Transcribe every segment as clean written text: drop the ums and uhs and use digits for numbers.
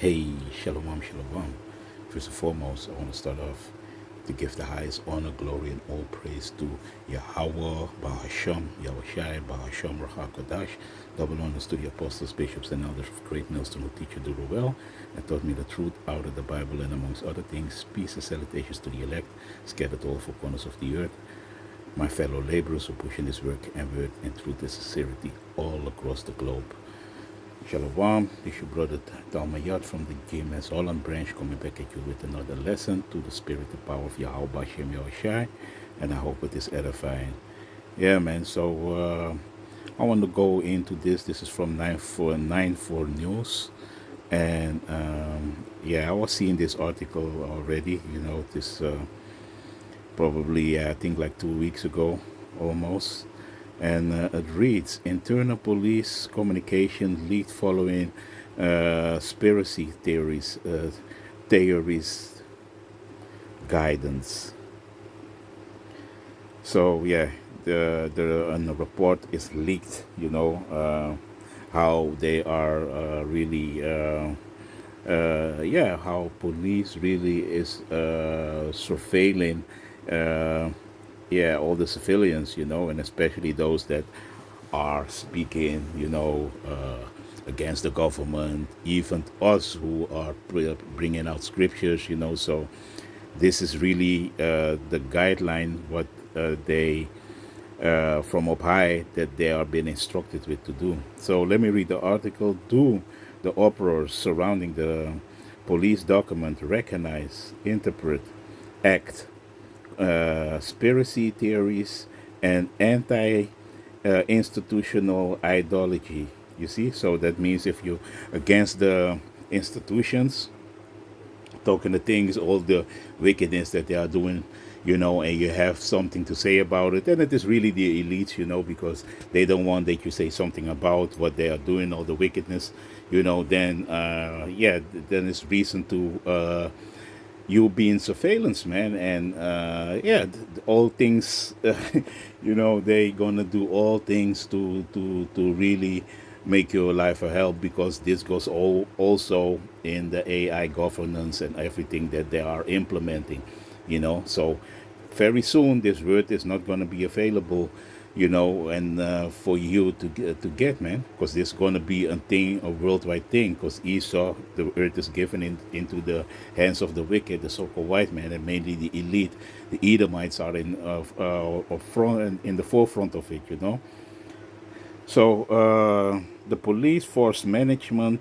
Hey, shalom, shalom. First and foremost, I want to start off to give the highest honor, glory, and all praise to Yahweh, Bahasham, Yahushai, Bahasham, Rahakodash. Double honors to the apostles, bishops, and elders of great millstone who teach you to do well and taught me the truth out of the Bible, and amongst other things, peace and salutations to the elect, scattered all four corners of the earth. My fellow laborers who push in this work and word and truth and sincerity all across the globe. Shalom, this is your brother Talmayat from the GMS Holland branch, coming back at you with another lesson to the spirit and power of Yahweh Shem Yahushai, and I hope it is edifying. Yeah, man, so I want to go into this. This is from 9 4 News, and yeah, I was seeing this article already, this probably, I think like 2 weeks ago almost. And it reads, internal police communication leaked following conspiracy theories guidance. So yeah, the report is leaked, how they are really, yeah, how police really is surveilling yeah, all the civilians, and especially those that are speaking, against the government, even us who are bringing out scriptures, So this is really the guideline what they from up high that they are being instructed with to do. So let me read the article. Do the uproar surrounding the police document recognize, interpret, act conspiracy theories, and anti-institutional ideology. You see, so that means if you against the institutions, talking the things, all the wickedness that they are doing, and you have something to say about it, then it is really the elites, because they don't want that you say something about what they are doing, all the wickedness, then yeah, then it's reason to you be in surveillance, man, and yeah, all things, they gonna do all things to really make your life a hell, because this goes all also in the AI governance and everything that they are implementing, So very soon this word is not gonna be available, and for you to get, man, because this is going to be a worldwide thing, because Esau, the earth is given into the hands of the wicked, the so-called white man, and mainly the elite. The Edomites are in the forefront of it, So the police force management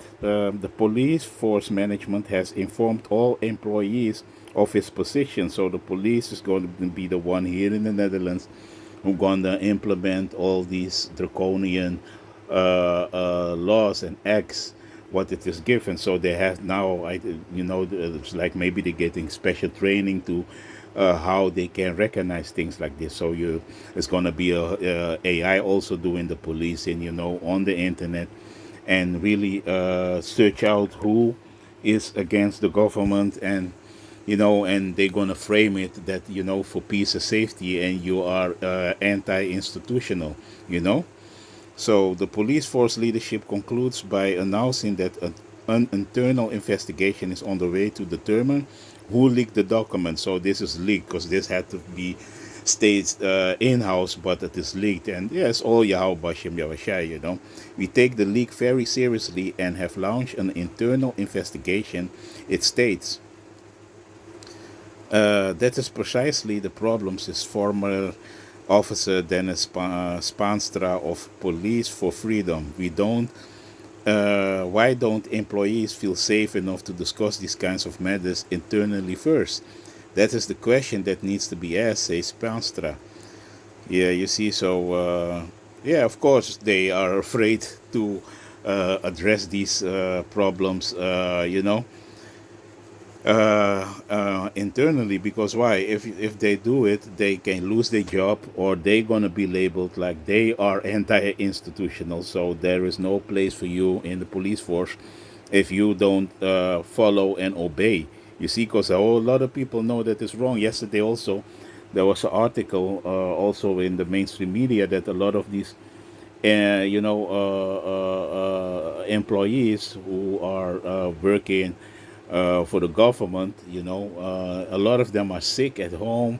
has informed all employees of his position. So the police is going to be the one here in the Netherlands who going to implement all these draconian laws and acts what it is given. So they have now, it's like maybe they're getting special training to how they can recognize things like this. So it's going to be a AI also doing the policing, on the internet, and really search out who is against the government, and they're going to frame it that, for peace and safety, and you are anti-institutional, So the police force leadership concludes by announcing that an internal investigation is on the way to determine who leaked the document. So this is leaked because this had to be staged in-house, but it is leaked. And yes, all Yahweh Bashem Yahushai, We take the leak very seriously and have launched an internal investigation, it states. That is precisely the problem, says former Officer Dennis Spanstra of Police for Freedom. Why don't employees feel safe enough to discuss these kinds of matters internally first? That is the question that needs to be asked, says Spanstra. Yeah, you see, so, yeah, of course, they are afraid to address these problems, internally, because why? If they do it, they can lose their job, or they're gonna be labeled like they are anti-institutional. So there is no place for you in the police force if you don't follow and obey. You see, because a whole lot of people know that it's wrong. Yesterday also, there was an article also in the mainstream media that a lot of these and employees who are working for the government. A lot of them are sick at home,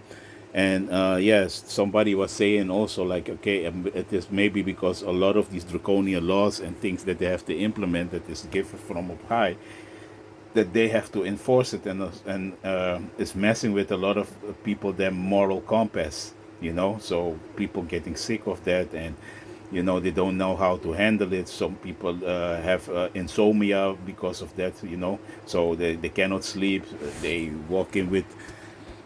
and yes, somebody was saying also, like, okay, it is maybe because a lot of these draconian laws and things that they have to implement that is given from up high, that they have to enforce it, and it's messing with a lot of people their moral compass. So people getting sick of that, and they don't know how to handle it. Some people have insomnia because of that. So they cannot sleep. They walk in with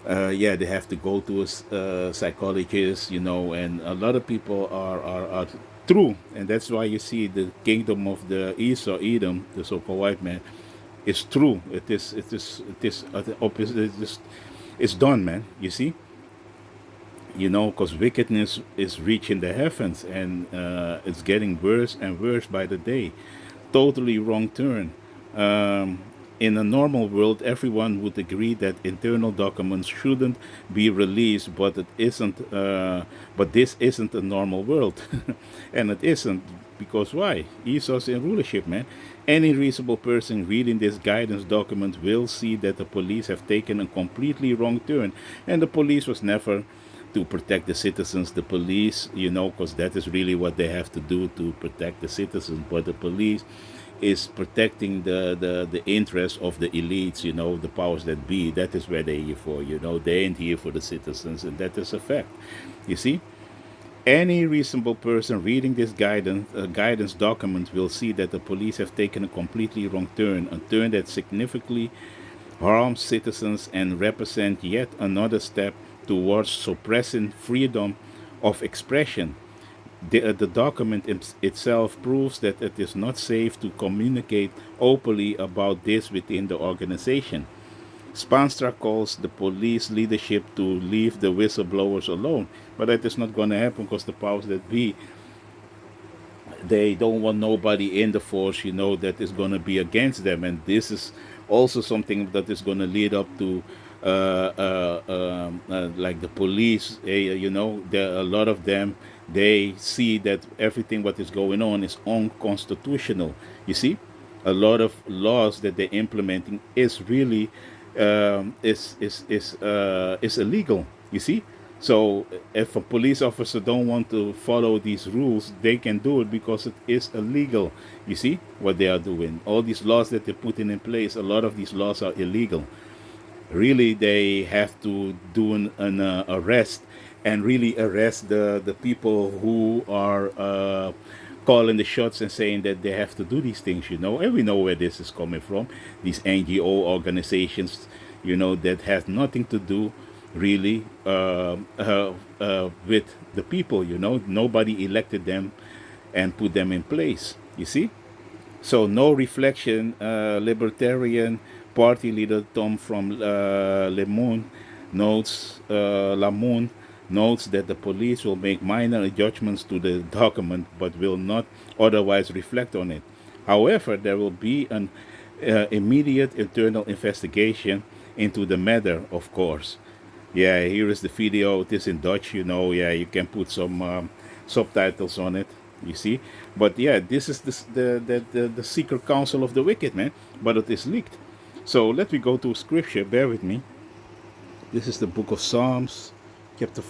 yeah, they have to go to a psychologist. And a lot of people are true, and that's why you see the kingdom of the Esau, Edom, the so-called white man, is true. It is the opposite. It's done, man. You see, because wickedness is reaching the heavens, and it's getting worse and worse by the day. Totally wrong turn. In a normal world, everyone would agree that internal documents shouldn't be released, but it isn't. But this isn't a normal world, and it isn't, because why? Esau's in rulership, man. Any reasonable person reading this guidance document will see that the police have taken a completely wrong turn, and the police was never to protect the citizens. The police, because that is really what they have to do, to protect the citizens. But the police is protecting the interests of the elites, the powers that be. That is where they're here for. They ain't here for the citizens, and that is a fact. You see, any reasonable person reading this guidance document will see that the police have taken a completely wrong turn, a turn that significantly harms citizens and represent yet another step towards suppressing freedom of expression. The document itself proves that it is not safe to communicate openly about this within the organization. Spanstra calls the police leadership to leave the whistleblowers alone, but that is not going to happen, because the powers that be, they don't want nobody in the force, that is going to be against them. And this is also something that is going to lead up to like the police. A lot of them, they see that everything what is going on is unconstitutional. You see, a lot of laws that they're implementing is really is illegal. You see, so if a police officer don't want to follow these rules, they can do it because it is illegal. You see what they are doing. All these laws that they're putting in place, a lot of these laws are illegal. Really, they have to do an arrest, and really arrest the people who are calling the shots and saying that they have to do these things. And we know where this is coming from. These NGO organizations, that has nothing to do really with the people. Nobody elected them and put them in place. You see. So no reflection. Libertarian Party leader Tom from Le Monde notes that the police will make minor adjustments to the document, but will not otherwise reflect on it. However, there will be an immediate internal investigation into the matter, of course. Yeah, here is the video. It is in Dutch, Yeah, you can put some subtitles on it. You see, but yeah, this is the secret counsel of the wicked, man. But it is leaked. So let me go to scripture. Bear with me. This is the book of Psalms, chapter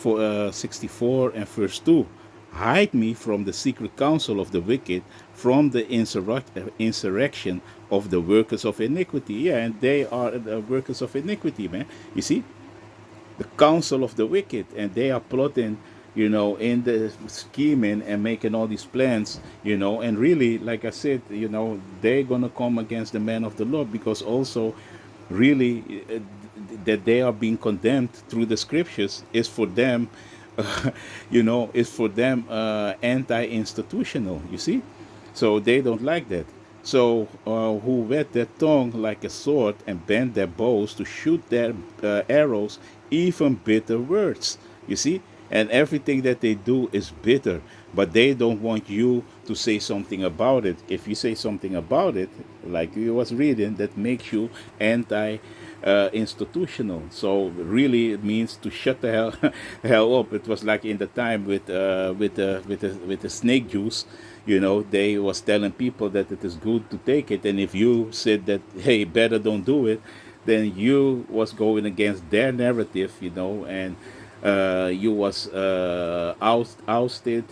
64 and verse 2. Hide me from the secret counsel of the wicked, from the insurrection of the workers of iniquity. Yeah, and they are the workers of iniquity, man. You see, the counsel of the wicked, and they are plotting, in the scheming and making all these plans, and really, like I said, they're gonna come against the man of the Lord, because also, really, that they are being condemned through the scriptures is for them, is for them anti-institutional. You see, so they don't like that. So who whet their tongue like a sword and bend their bows to shoot their arrows, even bitter words. You see, and everything that they do is bitter, but they don't want you to say something about it. If you say something about it, like you was reading, that makes you anti institutional. So really, it means to shut the hell hell up. It was like in the time with the snake juice. They was telling people that it is good to take it, and if you said that, hey, better don't do it, then you was going against their narrative, and you was ousted,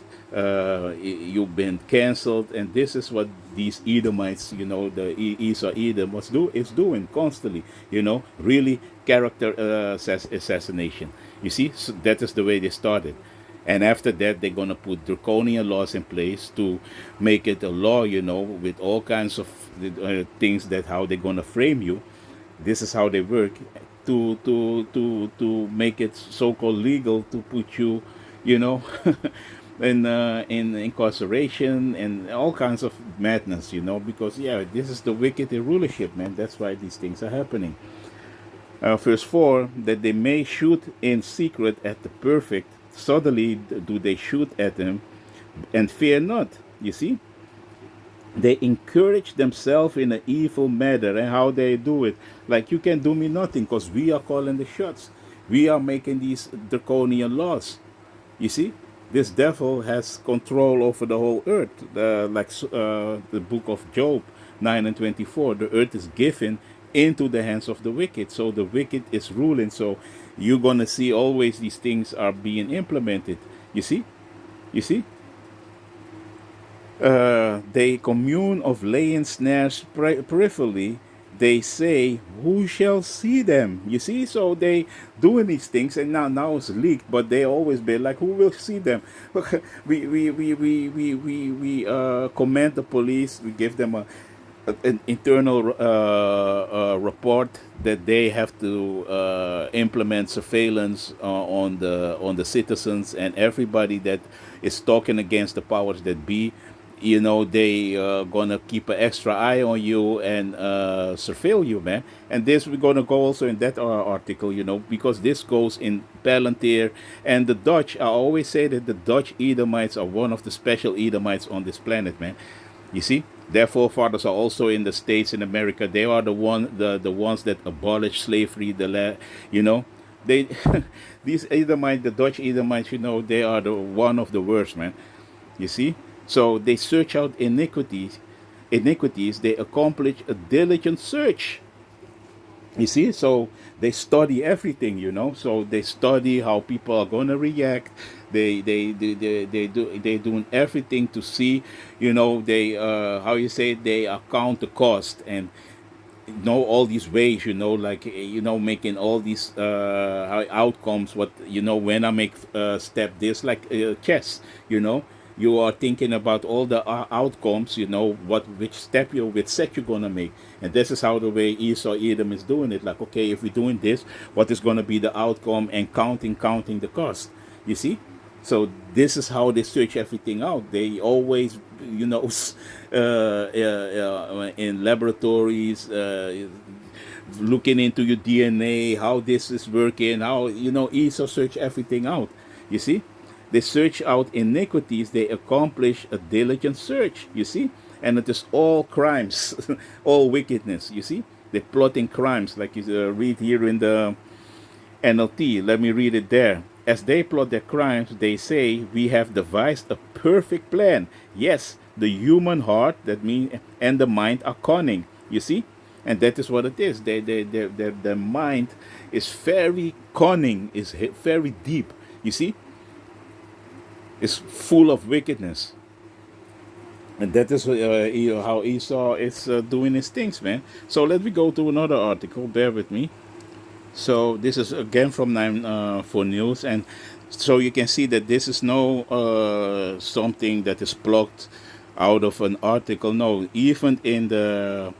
you've been canceled, and this is what these Edomites, the Esau Edom is doing constantly, really character assassination. You see, so that is the way they started. And after that, they're going to put draconian laws in place to make it a law, with all kinds of things that how they're going to frame you. This is how they work to make it so-called legal to put you, you know, in incarceration and all kinds of madness, because yeah, this is the wicked rulership, man. That's why these things are happening. Verse 4, that they may shoot in secret at the perfect, suddenly do they shoot at them and fear not. You see, they encourage themselves in an evil manner, and how they do it, like, you can do me nothing because we are calling the shots, we are making these draconian laws. You see, this devil has control over the whole earth, like the book of Job 9 and 24. The earth is given into the hands of the wicked, so the wicked is ruling. So you're gonna see always these things are being implemented. You see they commune of laying snares peripherally. They say, "Who shall see them?" You see, so they doing these things, and now it's leaked. But they always be like, "Who will see them?" We commend the police. We give them an internal report that they have to implement surveillance on the citizens and everybody that is talking against the powers that be. They gonna keep an extra eye on you and surveil you, man. And this we're gonna go also in that article, because this goes in Palantir and the Dutch. I always say that the Dutch Edomites are one of the special Edomites on this planet, man. You see, their forefathers are also in the States, in America. They are the ones that abolished slavery. They these Edomites, the Dutch Edomites, they are the one of the worst, man. You see, so they search out iniquities. They accomplish a diligent search. You see, so they study everything, So they study how people are gonna react. They doing everything to see, They how you say, they account the cost and know all these ways, like making all these outcomes. What when I make step this, like chess, you are thinking about all the outcomes, which step which set you're gonna make. And this is how the way Esau Edom is doing it. Like, okay, if we're doing this, what is gonna be the outcome, and counting the cost. You see? So this is how they search everything out. They always, in laboratories, looking into your DNA, how this is working, how, Esau search everything out. You see? They search out iniquities. They accomplish a diligent search. You see? And it is all crimes, all wickedness. You see? They're plotting crimes, like you read here in the NLT. Let me read it there. As they plot their crimes, they say, "We have devised a perfect plan." Yes, the human heart, that means, and the mind are cunning. You see? And that is what it is. Their mind is very cunning, is very deep. You see? It's full of wickedness. And that is how Esau is doing his things, man. So let me go to another article. Bear with me. So this is again from 9 News, and so you can see that this is no something that is plucked out of an article. No, even in the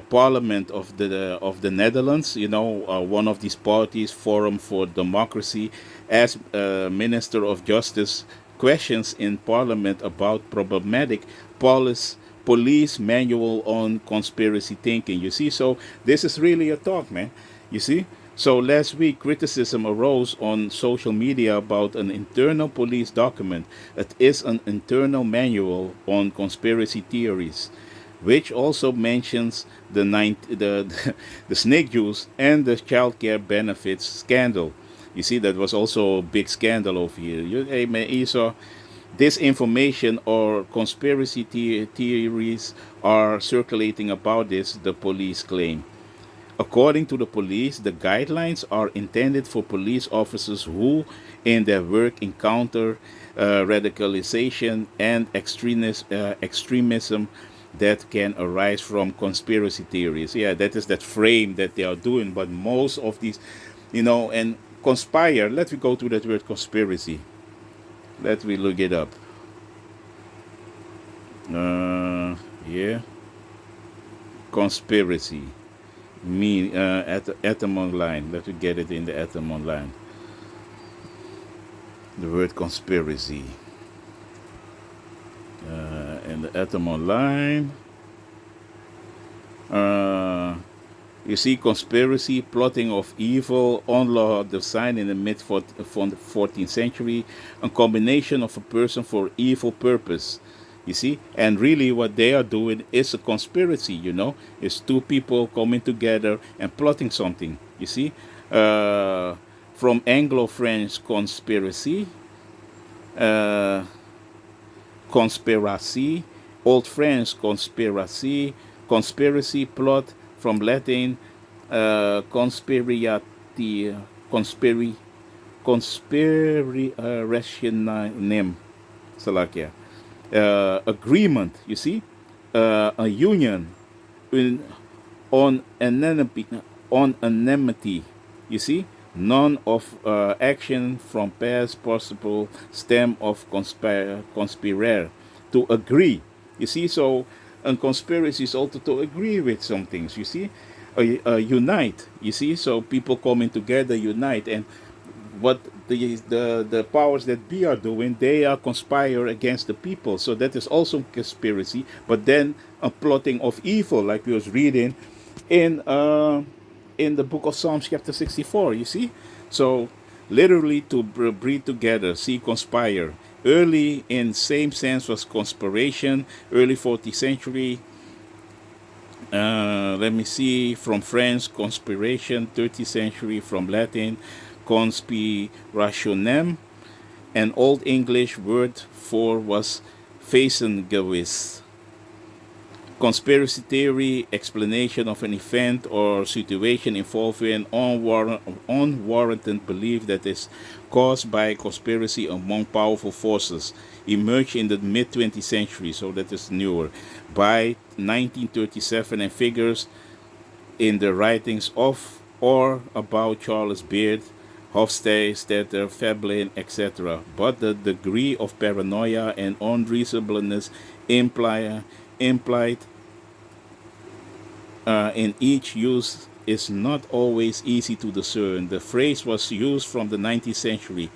parliament of the Netherlands, one of these parties, Forum for Democracy, as Minister of Justice questions in Parliament about problematic police manual on conspiracy thinking. You see, so this is really a talk, man. You see? So last week, criticism arose on social media about an internal police document. It is an internal manual on conspiracy theories. which also mentions the snake juice and the child care benefits scandal. You see, that was also a big scandal over here. Hey, man, Esau, this information or conspiracy theories are circulating about this, the police claim. According to the police, the guidelines are intended for police officers who, in their work, encounter radicalization and extremism that can arise from conspiracy theories. Yeah, that is that frame that they are doing. But most of these, and conspire, let me go to that word conspiracy. Let me look it up. Yeah, conspiracy. Me at the atom online. Let me get it in the atom online. The word conspiracy. In the atom online. You see, conspiracy, plotting of evil, unlaw design in the mid 14th century, a combination of a person for evil purpose. You see, and really what they are doing is a conspiracy. It's two people coming together and plotting something. You see, from Anglo-French conspiracy, uh, conspiracy, Old French conspiracy, conspiracy plot, from Latin conspiriati, conspirationem, Salakia. Agreement, you see, a union in, on enmity, you see, none of action from past possible stem of conspire to agree, you see. So and conspiracy is also to agree with some things, you see, unite, you see. So people coming together, unite, and what the powers that be are doing, they are conspire against the people. So that is also conspiracy, but then a plotting of evil, like we was reading in the book of Psalms chapter 64, you see. So literally to breed together, see, conspire. Early in same sense was conspiration, early 14th century. Let me see, from French, conspiration, 30th century, from Latin, conspirationem. An Old English word for was Fesengewiss. Conspiracy theory, explanation of an event or situation involving unwarranted belief that is caused by conspiracy among powerful forces, emerged in the mid 20th century, so that is newer, by 1937, and figures in the writings of or about Charles Beard, Hofstadter, Veblen, etc. But the degree of paranoia and unreasonableness implied in each use is not always easy to discern. The phrase was used from the 19th century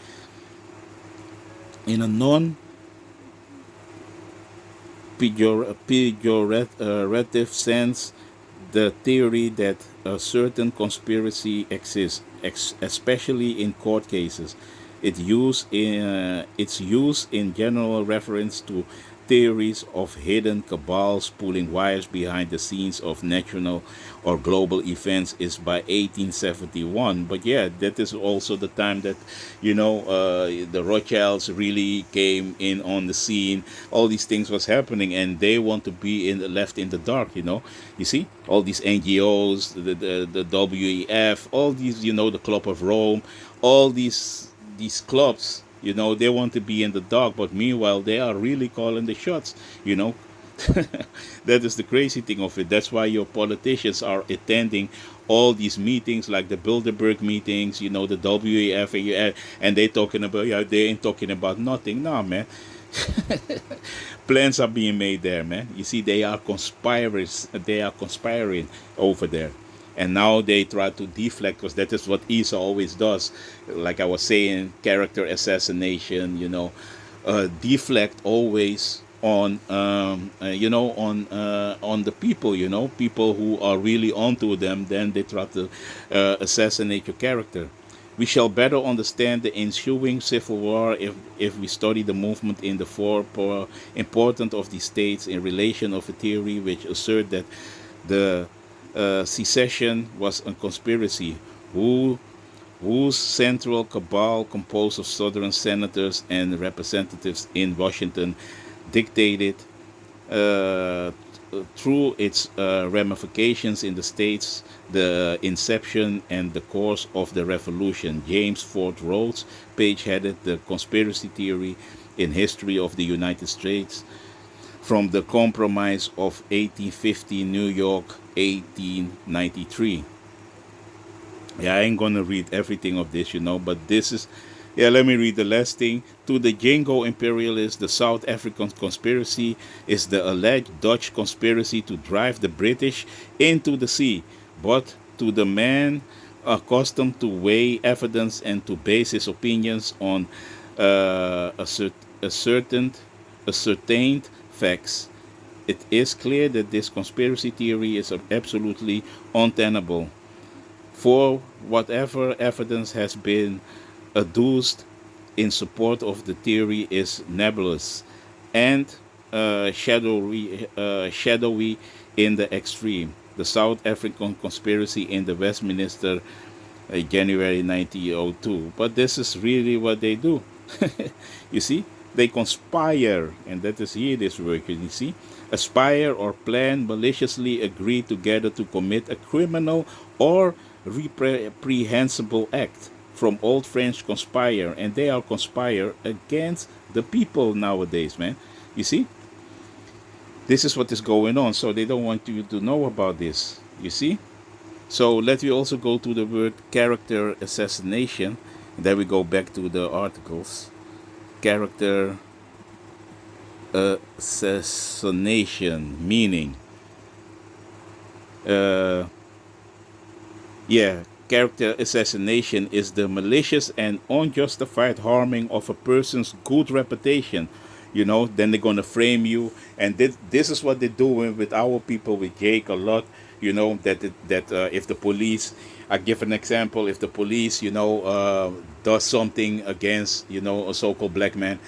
in a non-pejorative sense, the theory that a certain conspiracy exists, especially in court cases. Its use in general reference to theories of hidden cabals pulling wires behind the scenes of national or global events is by 1871. But yeah, that is also the time that the Rothschilds really came in on the scene. All these things was happening, and they want to be left in the dark. You see, all these NGOs, the WEF, all these, the Club of Rome, all these clubs, they want to be in the dark, but meanwhile they are really calling the shots. That is the crazy thing of it. That's why your politicians are attending all these meetings, like the Bilderberg meetings, the WEF, and they talking about, they ain't talking about nothing. Nah, man. Plans are being made there, man. You see, they are conspirators. They are conspiring over there. And now they try to deflect, because that is what Esau always does. Like I was saying, character assassination, deflect always on, on the people, people who are really onto them. Then they try to assassinate your character. We shall better understand the ensuing civil war if we study the movement in the four important of the states in relation of a theory which assert that the secession was a conspiracy who, whose central cabal composed of Southern senators and representatives in Washington dictated uh, through its ramifications in the states, the inception and the course of the revolution. James Ford Rhodes, page headed The Conspiracy Theory in History of the United States, from the Compromise of 1850, New York, 1893. Yeah, I ain't gonna read everything of this, but this is, yeah, let me read the last thing. To the Jingo imperialists, the South African conspiracy is the alleged Dutch conspiracy to drive the British into the sea. But to the man accustomed to weigh evidence and to base his opinions on ascertained, ascertained facts, it is clear that this conspiracy theory is absolutely untenable. For whatever evidence has been adduced in support of the theory is nebulous and shadowy in the extreme. The South African conspiracy in the Westminster, January 1902. But this is really what they do. You see, they conspire, and that is here this word. You see, aspire or plan maliciously agree together to commit a criminal or reprehensible act. From Old French conspire, and they are conspire against the people nowadays, man. You see, this is what is going on, so they don't want you to know about this. You see, so let me also go to the word character assassination, and then we go back to the articles. Character assassination, meaning, uh, yeah, character assassination is the malicious and unjustified harming of a person's good reputation. Then they're going to frame you. And this is what they're doing with our people, with Jake a lot. That if the police, I give an example, if the police, does something against, a so-called black man,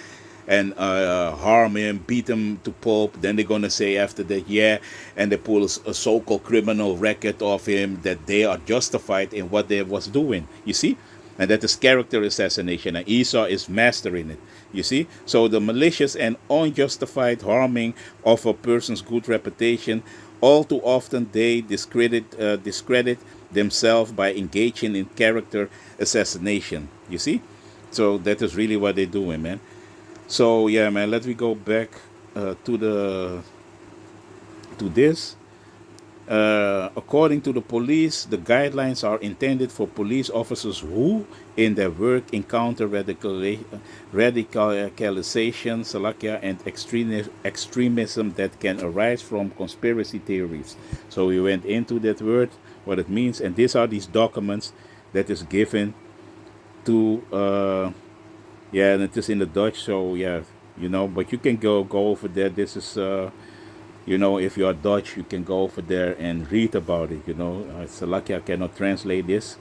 and harm him, beat him to pulp. Then they're gonna say after that, yeah, and they pull a so-called criminal record of him that they are justified in what they was doing. You see, and that is character assassination, and Esau is mastering it. You see, so the malicious and unjustified harming of a person's good reputation. All too often, they discredit themselves by engaging in character assassination. You see, so that is really what they're doing, man. So yeah, man, let me go back to this. According to the police, the guidelines are intended for police officers who, in their work, encounter radicalization, salakia, and extremism that can arise from conspiracy theories. So we went into that word, what it means, and these are these documents that is given to. Yeah, and it is in the Dutch, so yeah, but you can go over there. This is, if you are Dutch, you can go over there and read about it. It's lucky I cannot translate this,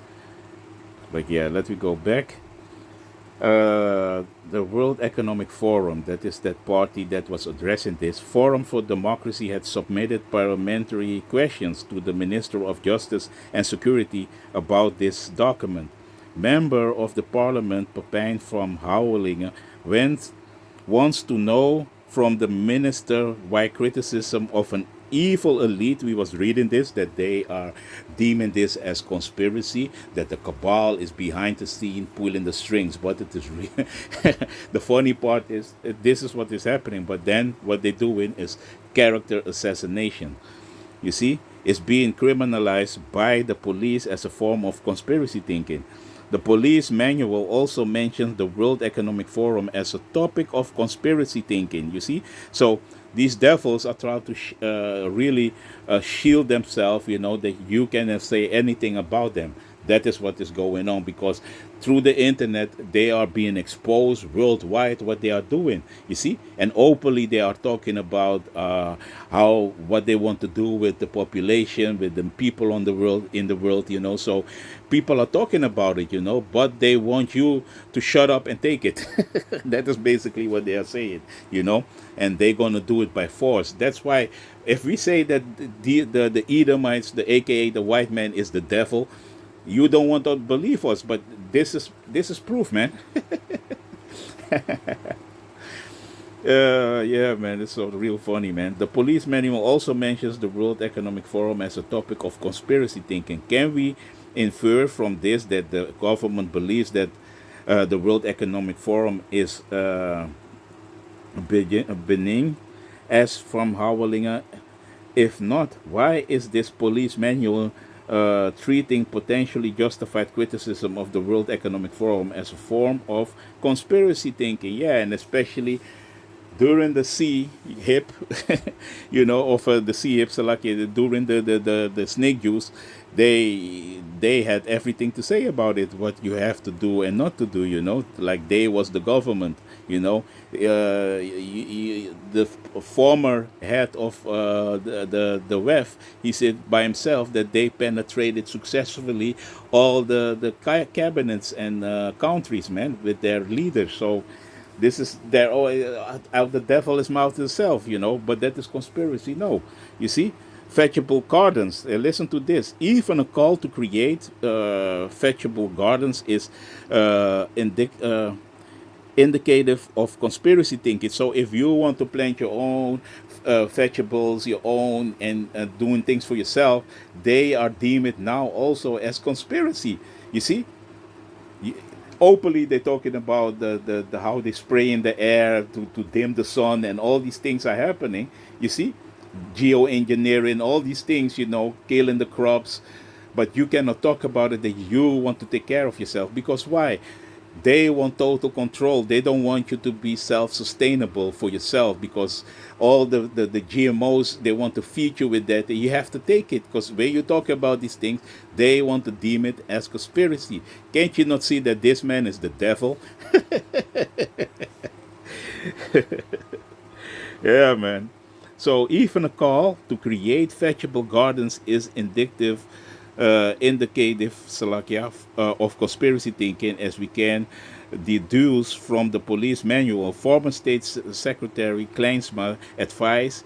but yeah, let me go back. The World Economic Forum, that is that party that was addressing this. Forum for Democracy had submitted parliamentary questions to the Minister of Justice and Security about this document. Member of the Parliament, Pepijn from Houwelingen, wants to know from the minister why criticism of an evil elite, we was reading this, that they are deeming this as conspiracy, that the cabal is behind the scene pulling the strings, but it is real. The funny part is this is what is happening, but then what they're doing is character assassination. You see, it's being criminalized by the police as a form of conspiracy thinking. The police manual also mentions the World Economic Forum as a topic of conspiracy thinking, you see? So these devils are trying to really shield themselves, that you cannot say anything about them. That is what is going on, because through the internet they are being exposed worldwide what they are doing. You see, and openly they are talking about how what they want to do with the population, with the people on the world in the world. So people are talking about it. But they want you to shut up and take it. That is basically what they are saying. And they're gonna do it by force. That's why if we say that the Edomites, the aka the white man, is the devil, you don't want to believe us, but this is proof, man. Yeah, man, it's so real funny, man. The police manual also mentions the World Economic Forum as a topic of conspiracy thinking. Can we infer from this that the government believes that the World Economic Forum is benign, as from Howellinger? If not, why is this police manual treating potentially justified criticism of the World Economic Forum as a form of conspiracy thinking? Yeah, and especially during the sea hip, of the sea hips, like during the snake juice, they had everything to say about it, what you have to do and not to do, like they was the government, the former head of the WEF, he said by himself that they penetrated successfully all the cabinets and countries, man, with their leaders. So this is their out the devil is mouth itself, but that is conspiracy. No, you see, fetchable gardens. Listen to this. Even a call to create fetchable gardens is indicative of conspiracy thinking. So if you want to plant your own vegetables, your own, and doing things for yourself, they are deemed now also as conspiracy. You see, openly they're talking about the how they spray in the air to dim the sun, and all these things are happening. You see, geoengineering, all these things, killing the crops, but you cannot talk about it that you want to take care of yourself. Because why? They want total control. They don't want you to be self-sustainable for yourself, because all the GMOs, they want to feed you with that. You have to take it, because when you talk about these things, they want to deem it as conspiracy. Can't you not see that this man is the devil? Yeah, man. So even a call to create vegetable gardens is indicative Salakia, of conspiracy thinking, as we can deduce from the police manual. Former State Secretary Kleinsma advised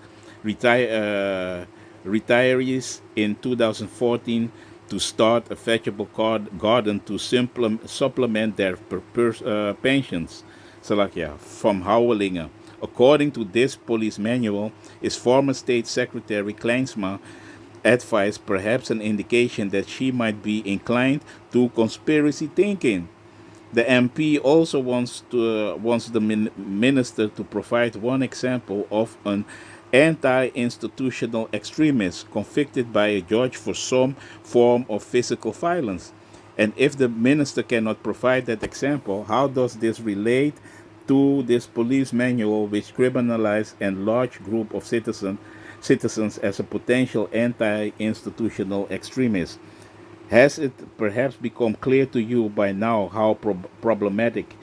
retirees in 2014 to start a vegetable garden to supplement their pensions. Salakia, from Howellinger. According to this police manual, is former State Secretary Kleinsma advice perhaps an indication that she might be inclined to conspiracy thinking. The MP also wants the minister to provide one example of an anti-institutional extremist convicted by a judge for some form of physical violence. And if the minister cannot provide that example, how does this relate to this police manual, which criminalizes a large group of citizens as a potential anti-institutional extremist? Has it perhaps become clear to you by now how problematic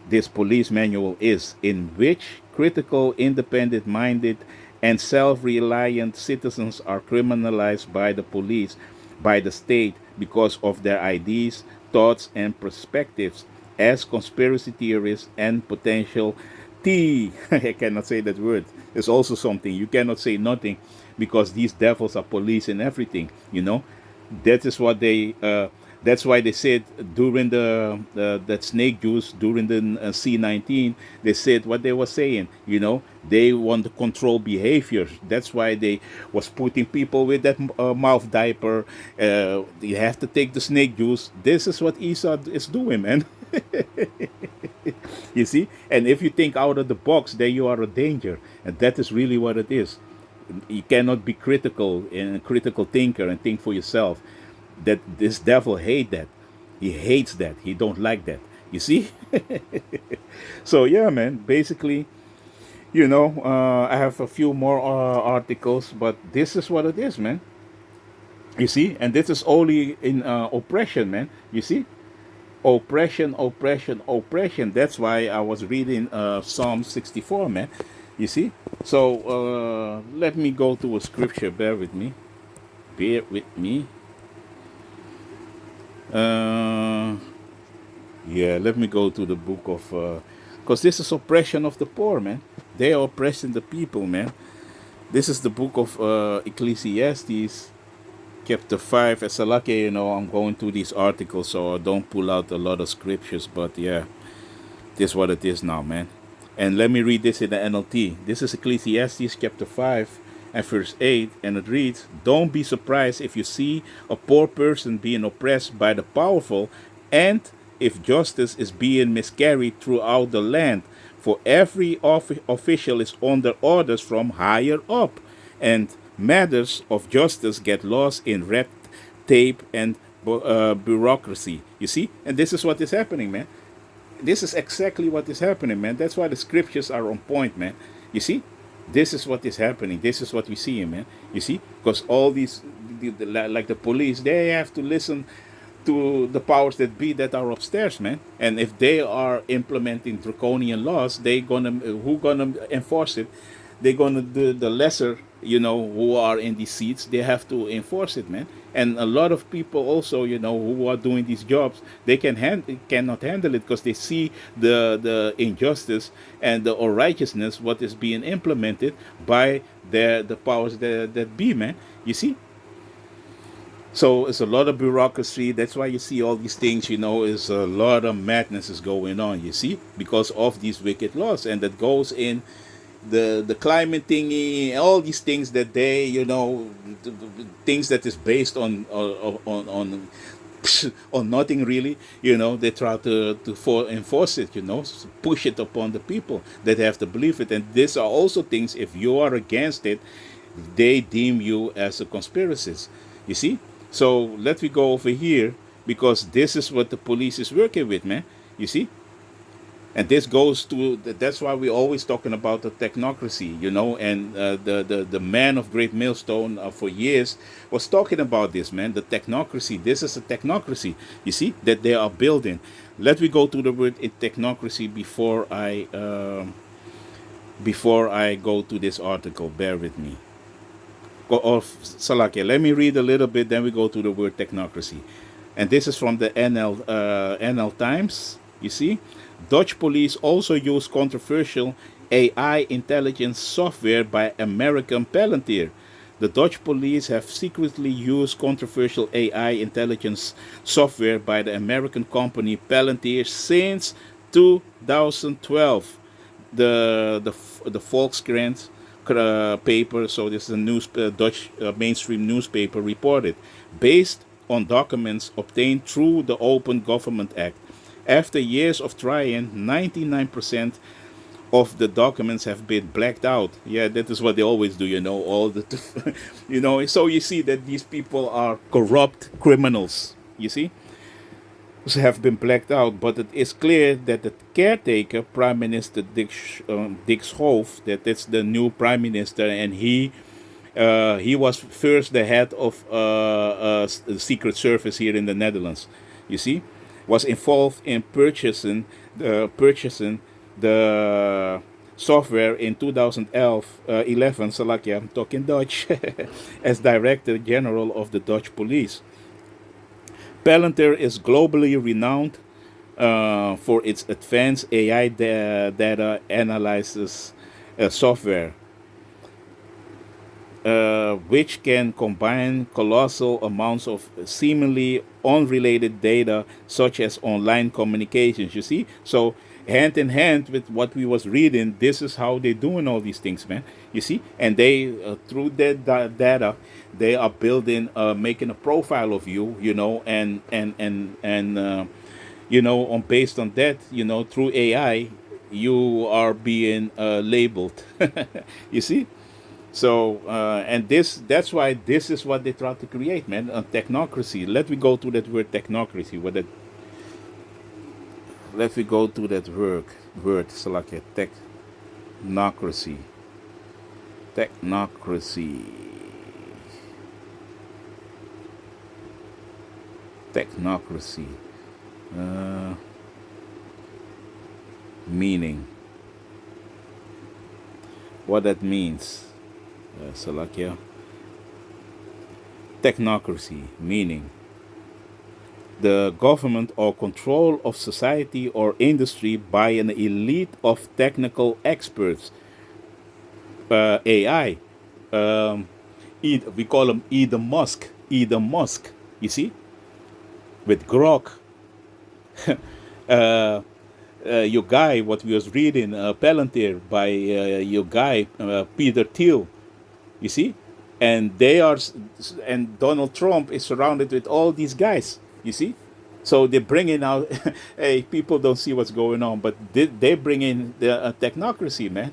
this police manual is, in which critical, independent-minded, and self-reliant citizens are criminalized by the police, by the state, because of their ideas, thoughts, and perspectives as conspiracy theorists and potential I cannot say that word. It's also something. You cannot say nothing, because these devils are policing everything, That is what that's why they said during that snake juice, during the C19, they said what they were saying, they want to control behaviors. That's why they was putting people with that mouth diaper. You have to take the snake juice. This is what Esau is doing, man. You see? And if you think out of the box, then you are a danger. And that is really what it is. You cannot be critical and a critical thinker and think for yourself. That this devil hate that. He hates that. He don't like that. You see? So yeah, man. Basically, I have a few more articles, but this is what it is, man. You see, and this is only in oppression, man. You see, oppression, oppression, oppression. That's why I was reading Psalm 64, man. You see, so let me go to a scripture. Bear with me. Bear with me. Uh, yeah, let me go to the book of, because this is oppression of the poor, man. They are oppressing the people, man. This is the book of Ecclesiastes, chapter 5. As a lucky, I'm going through these articles, so I don't pull out a lot of scriptures, but yeah, this is what it is now, man. And let me read this in the NLT. This is Ecclesiastes chapter 5 and verse 8, and it reads, "Don't be surprised if you see a poor person being oppressed by the powerful, and if justice is being miscarried throughout the land. For every official is under orders from higher up, and matters of justice get lost in red tape and bureaucracy." You see? And this is what is happening, man. This is exactly what is happening, man. That's why the scriptures are on point, man. You see, this is what is happening. This is what we see, man. You see, because all these, like the police, they have to listen to the powers that be that are upstairs, man. And if they are implementing draconian laws, they gonna who gonna enforce it? They're gonna do the lesser, who are in these seats. They have to enforce it, man. And a lot of people also, who are doing these jobs, they cannot handle it because they see the injustice and the unrighteousness what is being implemented by the powers that be, man. You see, so it's a lot of bureaucracy. That's why you see all these things, is a lot of madness is going on, you see, because of these wicked laws. And that goes in the climate thingy, all these things that they, things that is based on on nothing really, they try to enforce it, push it upon the people that have to believe it. And these are also things, if you are against it, they deem you as a conspiracist. You see? So let me go over here because this is what the police is working with, man. You see? And this goes to, that's why we're always talking about the technocracy, and the man of Great Millstone for years was talking about this, man, the technocracy. This is a technocracy, you see, that they are building. Let me go to the word in technocracy before I go to this article. Bear with me. Salakia, let me read a little bit, then we go to the word technocracy. And this is from the NL Times, you see. Dutch police also use controversial AI intelligence software by American Palantir. The Dutch police have secretly used controversial AI intelligence software by the American company Palantir since 2012. The Volkskrant paper, so this is a Dutch mainstream newspaper, reported, based on documents obtained through the Open Government Act. After years of trying, 99% of the documents have been blacked out. Yeah, that is what they always do, all the, so you see that these people are corrupt criminals, you see, have been blacked out. But it is clear that the caretaker, Prime Minister Dick Schoof, that it's the new Prime Minister, and he was first the head of the Secret Service here in the Netherlands, you see, was involved in purchasing the software in 2011, Salakia, I'm talking Dutch, as Director General of the Dutch Police. Palantir is globally renowned for its advanced AI data analysis software, which can combine colossal amounts of seemingly unrelated data, such as online communications. You see, so hand in hand with what we was reading, this is how they're doing all these things, man. You see, and they through that data, they are building, making a profile of you, and on based on that, through AI, you are being labeled. You see. So, and that's why this is what they try to create, man, a technocracy. Let me go to that word technocracy. Let me go to that word, Salakia, technocracy. Technocracy. Technocracy. Meaning. What that means. Salakia. Technocracy. Meaning. The government or control of society or industry by an elite of technical experts. AI. Um, we call him Elon Musk. Elon Musk. You see? With Grok. Your guy, what we was reading, Palantir by your guy, Peter Thiel. You see? And and Donald Trump is surrounded with all these guys. You see? So they bring in out, hey, people don't see what's going on, but they bring in the technocracy, man.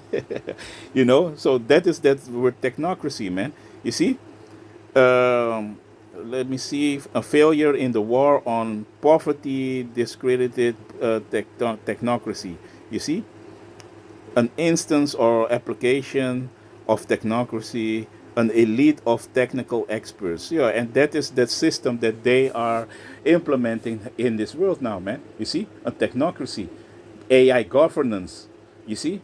So that word technocracy, man. You see? Um, Let me see. A failure in the war on poverty, discredited technocracy. You see? An instance or application of technocracy, an elite of technical experts. Yeah, and that is that system that they are implementing in this world now, man. You see? A technocracy, AI governance. You see?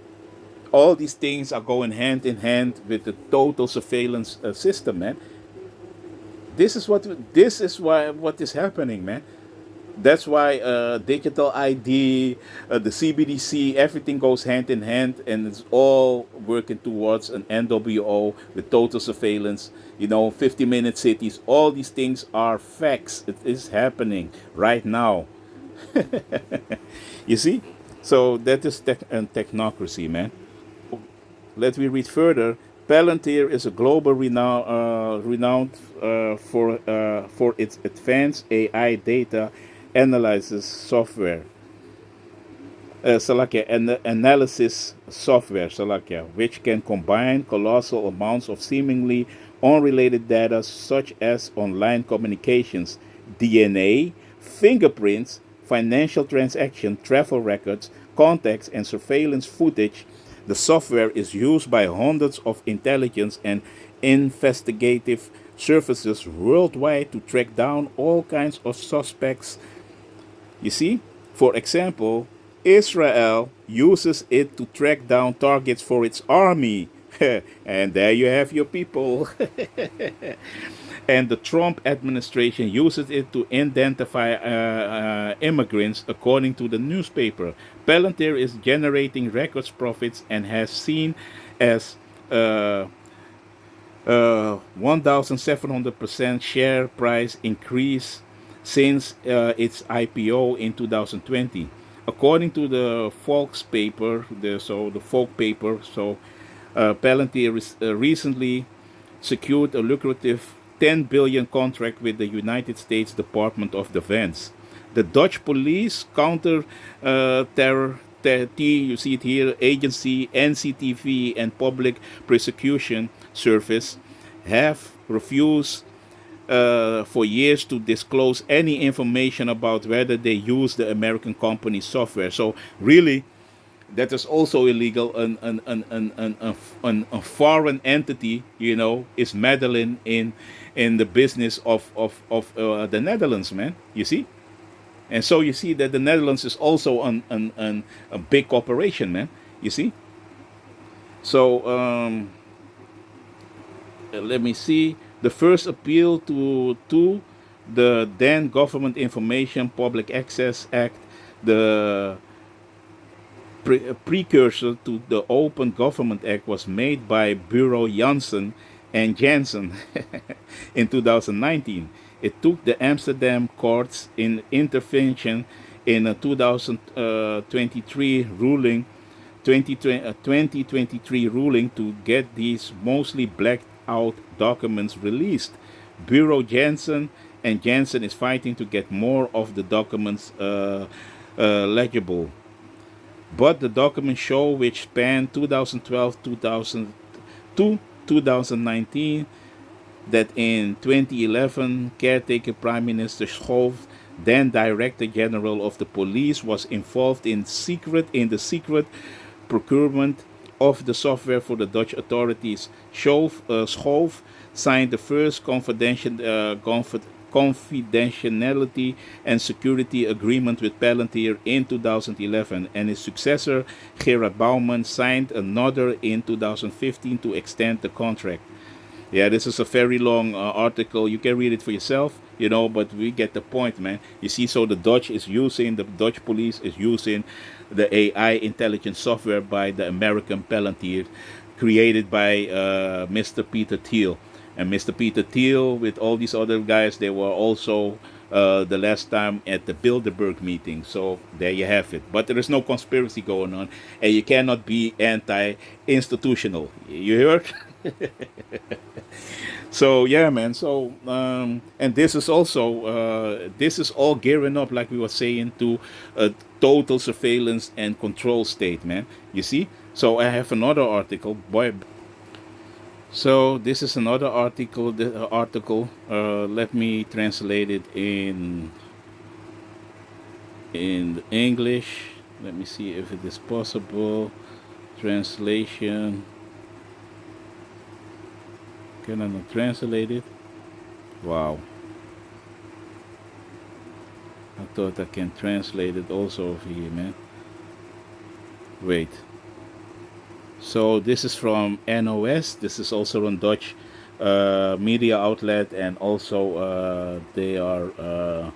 All these things are going hand in hand with the total surveillance system, man. What is happening, man. That's why digital ID, the CBDC, everything goes hand in hand, and it's all working towards an NWO with total surveillance. 50-minute cities. All these things are facts. It is happening right now. You see? So that is technocracy, man. Let me read further. Palantir is a global renowned for its advanced AI data analysis software, analysis software, which can combine colossal amounts of seemingly unrelated data such as online communications, DNA, fingerprints, financial transaction, travel records, contacts, and surveillance footage. The software is used by hundreds of intelligence and investigative services worldwide to track down all kinds of suspects. You see, for example, Israel uses it to track down targets for its army. And there you have your people. And the Trump administration uses it to identify immigrants, according to the newspaper. Palantir is generating records profits and has seen as 1,700% share price increase since its IPO in 2020. According to the Folks paper, the Folk paper, Palantir recently secured a lucrative 10 billion contract with the United States Department of Defense. The Dutch police counter terror you see it here, agency, NCTV, and public prosecution service have refused for years to disclose any information about whether they use the American company's software. So really, that is also illegal. A foreign entity, is meddling in the business of the Netherlands, man. You see, and so you see that the Netherlands is also a big corporation, man. You see. So let me see. The first appeal to the then Government Information Public Access Act, the precursor to the Open Government Act, was made by Bureau Janssen and Janssen in 2019. It took the Amsterdam courts in intervention in a 2023 ruling, 2023 ruling to get these mostly blacked out documents released. Bureau Janssen and Janssen is fighting to get more of the documents legible. But the documents show, which span 2012 to 2019, that in 2011, caretaker Prime Minister Schoof, then Director General of the Police, was involved in the secret procurement of the software for the Dutch authorities. Schoof signed the first confidentiality confidentiality and security agreement with Palantir in 2011, and his successor, Gerard Bauman, signed another in 2015 to extend the contract. Yeah, this is a very long article. You can read it for yourself, but we get the point, man. You see, so the Dutch police is using the AI intelligence software by the American Palantir, created by Mr. Peter Thiel. And Mr. Peter Thiel, with all these other guys, they were also the last time at the Bilderberg meeting. So there you have it. But there is no conspiracy going on, and you cannot be anti-institutional. You heard? So yeah, man. So and this is also this is all gearing up, like we were saying, to a total surveillance and control state, man. You see. So I have another article, boy. So this is another article. The article. Let me translate it in English. Let me see if it is possible. Translation. Can I not translate it? Wow. I thought I can translate it also over here, man. Wait. So this is from NOS. This is also on Dutch media outlet, and also they are.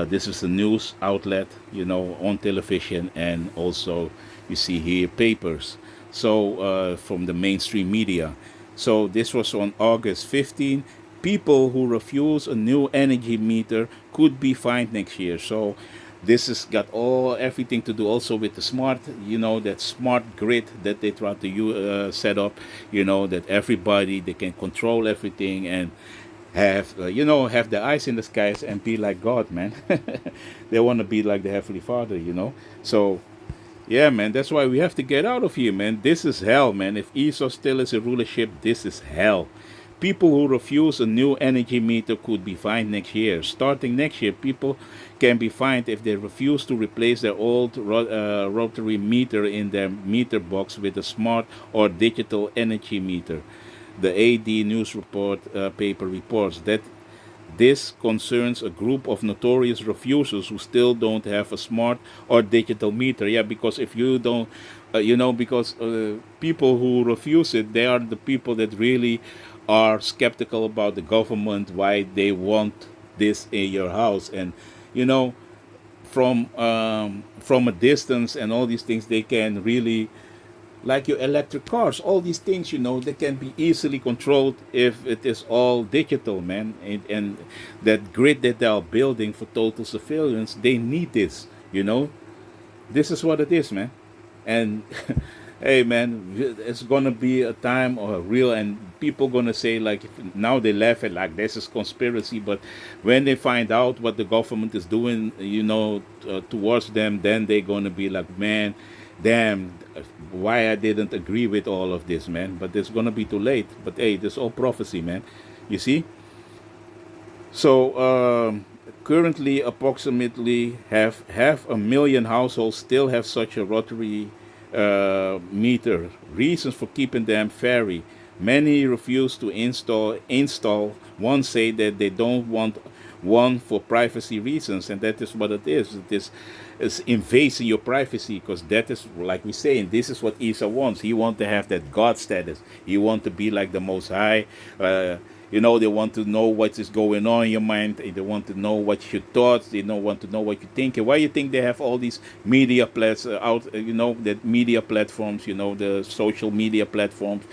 This is a news outlet, on television, and also you see here papers. So from the mainstream media. So this was on August 15. People who refuse a new energy meter could be fined next year. So this has got everything to do also with the smart, that smart grid that they try to set up, that everybody, they can control everything and have, have the eyes in the skies and be like God, man. They want to be like the Heavenly Father, So yeah, man, that's why we have to get out of here, man. This is hell, man. If ESO still is a rulership, this is hell. People who refuse a new energy meter could be fined next year. Starting next year, people can be fined if they refuse to replace their old rotary meter in their meter box with a smart or digital energy meter. The AD News Report paper reports that this concerns a group of notorious refusers who still don't have a smart or digital meter. Yeah, because if you don't, because people who refuse it, they are the people that really are skeptical about the government, why they want this in your house. And, from a distance and all these things, they can really, like your electric cars, all these things, they can be easily controlled if it is all digital, man. And that grid that they are building for total surveillance, they need this, This is what it is, man. And hey, man, it's going to be a time of real, and people going to say, like, now they laugh at, like, this is conspiracy. But when they find out what the government is doing, towards them, then they're going to be like, man, damn, why I didn't agree with all of this, man. But it's going to be too late. But hey, this is all prophecy, man. You see? So currently approximately half 1,000,000 households still have such a rotary meter. Reasons for keeping them vary. Many refuse to install. One say that they don't want one for privacy reasons, and that is what it is. It's invading your privacy, because that is, like we say, and this is what Esau wants. He wants to have that God status. He wants to be like the Most High. They want to know what is going on in your mind. They want to know what your thoughts. They don't want to know what you think. And why you think they have all these media that media platforms, the social media platforms,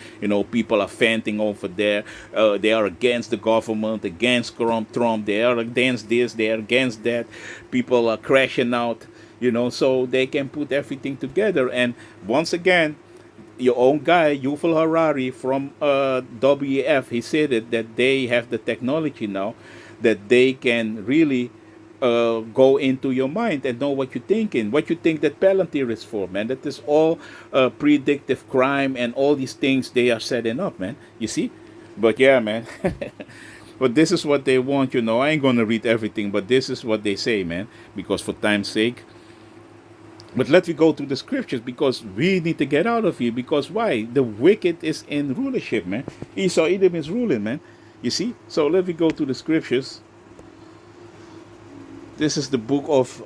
people are venting over there. They are against the government, against Trump. They are against this, they are against that. People are crashing out, so they can put everything together. And once again, your own guy, Yuval Harari from WEF, he said that they have the technology now that they can really go into your mind and know what you're thinking, what you think that Palantir is for, man. That is all predictive crime and all these things they are setting up, man. You see? But yeah, man. But this is what they want, I ain't going to read everything, but this is what they say, man, because for time's sake. But let me go to the scriptures, because we need to get out of here. Because why? The wicked is in rulership, man. Esau Edom is ruling, man. You see? So let me go to the scriptures. This is the book of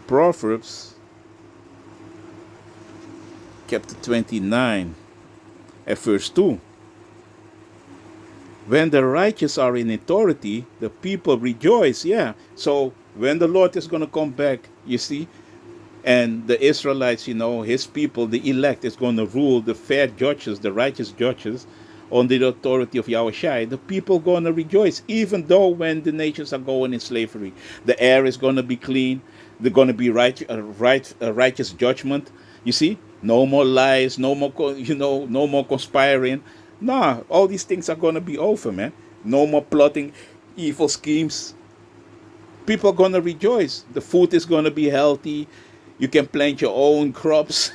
Proverbs, chapter 29, at verse 2. When the righteous are in authority, the people rejoice. Yeah. So when the Lord is going to come back, you see, and the Israelites, his people, the elect, is going to rule, the fair judges, the righteous judges, on the authority of Yahushua, the people going to rejoice, even though when the nations are going in slavery, the air is going to be clean, they're going to be righteous judgment. You see, no more lies, no more, no more conspiring. Nah, all these things are going to be over, man. No more plotting evil schemes. People are going to rejoice. The food is going to be healthy. You can plant your own crops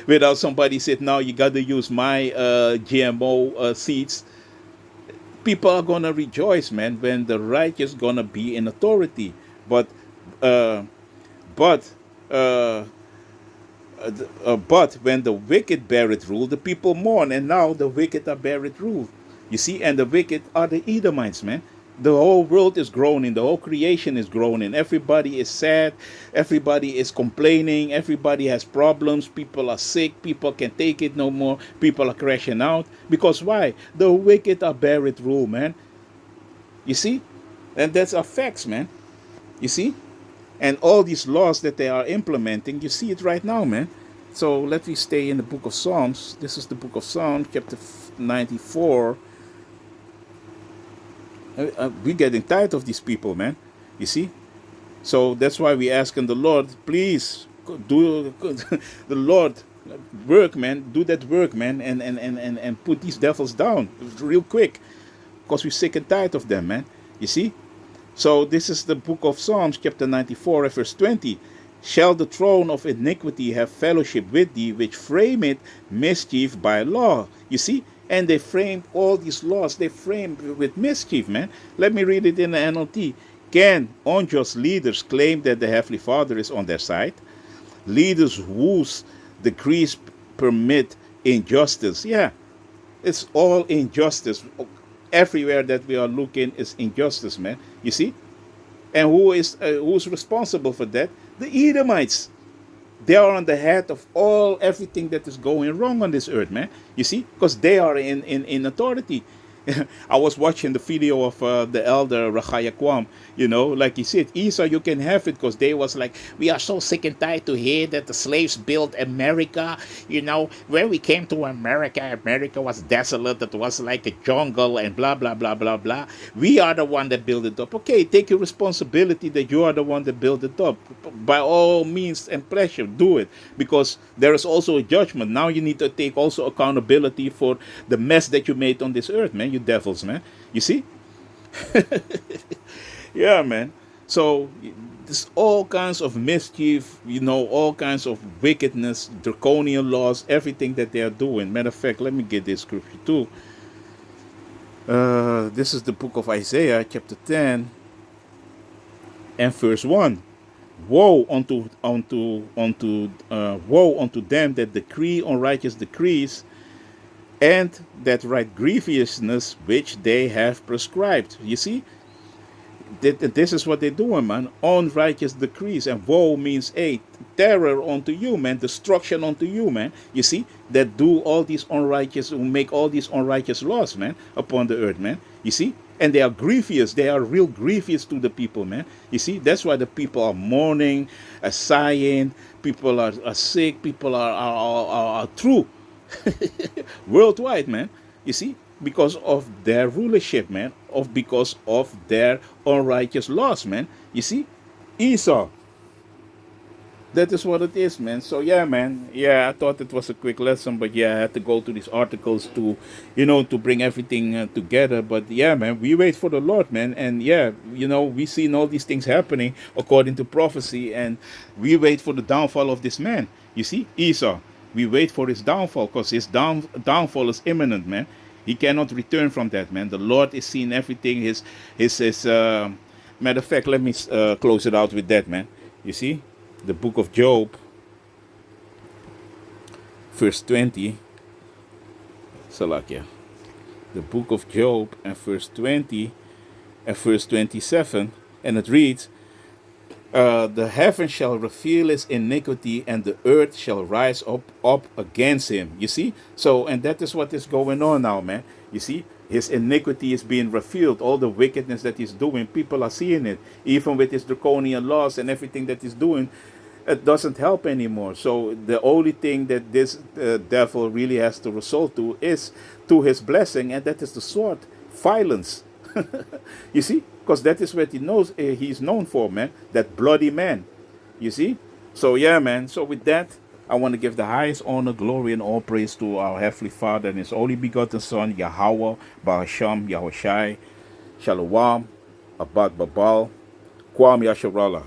without somebody said, "Now you got to use my GMO seeds." People are going to rejoice, man, when the righteous going to be in authority. But, uh, but, uh, but when the wicked bear it rule, the people mourn, and now the wicked are bear it rule. You see, and the wicked are the Edomites, man. The whole world is groaning, the whole creation is groaning. Everybody is sad, everybody is complaining, everybody has problems, people are sick, people can't take it no more, people are crashing out. Because why? The wicked are bear it rule, man. You see? And that's our facts, man. You see? And all these laws that they are implementing, you see it right now, man. So let me stay in the book of Psalms. This is the book of Psalms, chapter 94. We're getting tired of these people, man. You see? So that's why we asking the Lord, please, do the Lord work, man. Do that work, man, and put these devils down real quick. Because we're sick and tired of them, man. You see? So this is the book of Psalms, chapter 94, verse 20. Shall the throne of iniquity have fellowship with thee, which frame it mischief by law? You see? And they framed all these laws, they framed with mischief, man. Let me read it in the NLT. Can unjust leaders claim that the Heavenly Father is on their side? Leaders whose decrees permit injustice. Yeah, it's all injustice. Everywhere that we are looking is injustice, man. You see? And who's responsible for that? The Edomites. They are on the head of everything that is going wrong on this earth, man. You see? Because they are in authority. I was watching the video of the elder Rachaya Kwam, like he said, Esau, you can have it, because they was like, we are so sick and tired to hear that the slaves built America. When we came to America, America was desolate, it was like a jungle and blah, blah, blah, blah, blah. We are the one that built it up. Okay, take your responsibility that you are the one that built it up. By all means and pleasure, do it, because there is also a judgment. Now you need to take also accountability for the mess that you made on this earth, man. You devils, man. You see? Yeah, man. So there's all kinds of mischief, all kinds of wickedness, draconian laws, everything that they are doing. Matter of fact, let me get this scripture too. This is the book of Isaiah, chapter 10, and verse 1. Woe unto them that decree unrighteous decrees, and that write grievousness which they have prescribed. You see? This is what they're doing, man. Unrighteous decrees. And woe means terror unto you, man. Destruction unto you, man. You see? That do all these unrighteous, who make all these unrighteous laws, man, upon the earth, man. You see? And they are grievous. They are real grievous to the people, man. You see? That's why the people are mourning, are sighing. People are sick. People are through. Worldwide, man. You see? Because of their rulership, man. Because of their unrighteous laws, man. You see? Esau. That is what it is, man. So yeah, man. Yeah, I thought it was a quick lesson, but yeah, I had to go to these articles to, to bring everything together. But yeah, man, we wait for the Lord, man. And yeah, we seen all these things happening according to prophecy, and we wait for the downfall of this man. You see, Esau. We wait for his downfall, because his downfall is imminent, man. He cannot return from that, man. The Lord is seeing everything. His matter of fact, let me close it out with that, man. You see, the book of Job, verse 20. Salakia. The book of Job and verse 20. at verse 27, and it reads, the heaven shall reveal his iniquity, and the earth shall rise up against him. You see? So, and that is what is going on now, man. You see? His iniquity is being revealed. All the wickedness that he's doing, people are seeing it. Even with his draconian laws and everything that he's doing, it doesn't help anymore. So the only thing that this devil really has to resort to is to his blessing, and that is the sword, violence. You see, because that is what he knows. He's known for, man. That bloody man. You see. So yeah, man. So with that, I want to give the highest honor, glory, and all praise to our Heavenly Father and His only begotten Son, Yahweh, Bahasham, Yahushai, Shalom, Abad Babal, Kwam Yasharallah.